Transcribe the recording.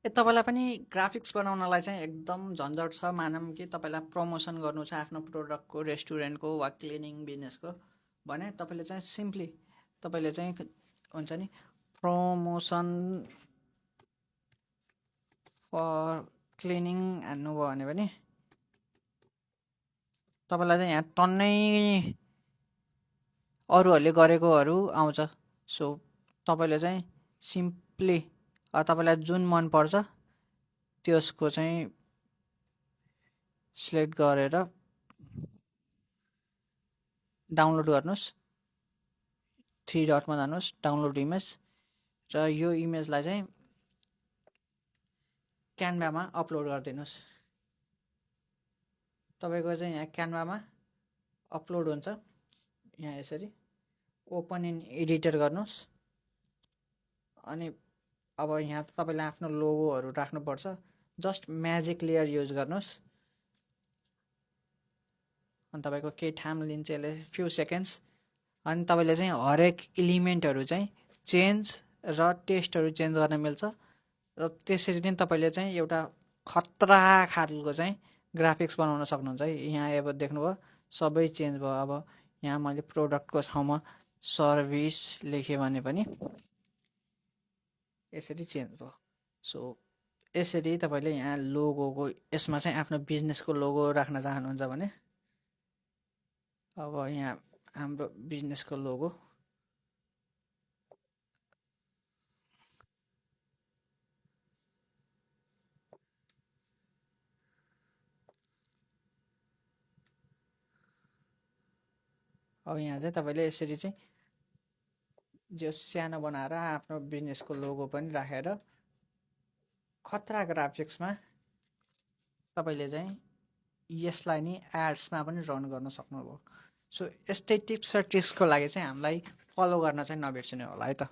तपाईँलाई पनि ग्राफिक्स बनाउनलाई चाहिँ एकदम झन्झट छ। मानौँ कि तपाईँलाई प्रमोसन गर्नु छ आफ्नो प्रोडक्टको, रेस्टुरेन्टको वा क्लिनिङ बिजनेसको भने तपाईँले चाहिँ सिम्पली तपाईँले चाहिँ हुन्छ नि प्रमोसन फर क्लिनिङ हान्नुभयो भने पनि तपाईँलाई चाहिँ यहाँ टन्नै अरूहरूले गरेकोहरू आउँछ। सो तपाईँले चाहिँ सिम्पली तपाईँलाई जुन मनपर्छ त्यसको चाहिँ सिलेक्ट गरेर डाउनलोड गर्नुहोस्। 3 डटमा जानुहोस्, डाउनलोड इमेज, र यो इमेजलाई चाहिँ क्यानभामा अपलोड गरिदिनुहोस्। तपाईँको चाहिँ यहाँ क्यानभामा अपलोड हुन्छ। यहाँ यसरी ओपन इन एडिटर गर्नुहोस्। अनि अब यहाँ तपाईँले आफ्नो लोगोहरू राख्नुपर्छ। जस्ट म्याजिक लेयर युज गर्नुहोस्। अनि तपाईँको केही ठाम लिन्छ यसले, फ्यु सेकेन्ड्स। अनि तपाईँले चाहिँ हरेक इलिमेन्टहरू चाहिँ चेन्ज र टेस्टहरू चेन्ज गर्न मिल्छ। र त्यसरी नै तपाईँले चाहिँ एउटा खतरा खालको चाहिँ ग्राफिक्स बनाउन सक्नुहुन्छ है। यहाँ अब देख्नुभयो सबै चेन्ज भयो। अब यहाँ मैले प्रोडक्टको ठाउँमा सर्भिस लेखेँ भने पनि यसरी चेन्ज भयो। सो यसरी तपाईँले यहाँ लोगोको यसमा चाहिँ आफ्नो बिजनेसको लोगो राख्न चाहनुहुन्छ भने अब यहाँ हाम्रो बिजनेसको लोगो अब यहाँ चाहिँ तपाईँले यसरी चाहिँ जो सानो बनाएर आफ्नो बिजनेसको लोगो पनि राखेर खतरा ग्राफिक्समा तपाईँले चाहिँ यसलाई नि एड्समा पनि रन गर्न सक्नुभयो। सो यस्तै टिप्स र ट्रिक्सको लागि चाहिँ हामीलाई फलो गर्न चाहिँ नबिर्सिनु होला है त।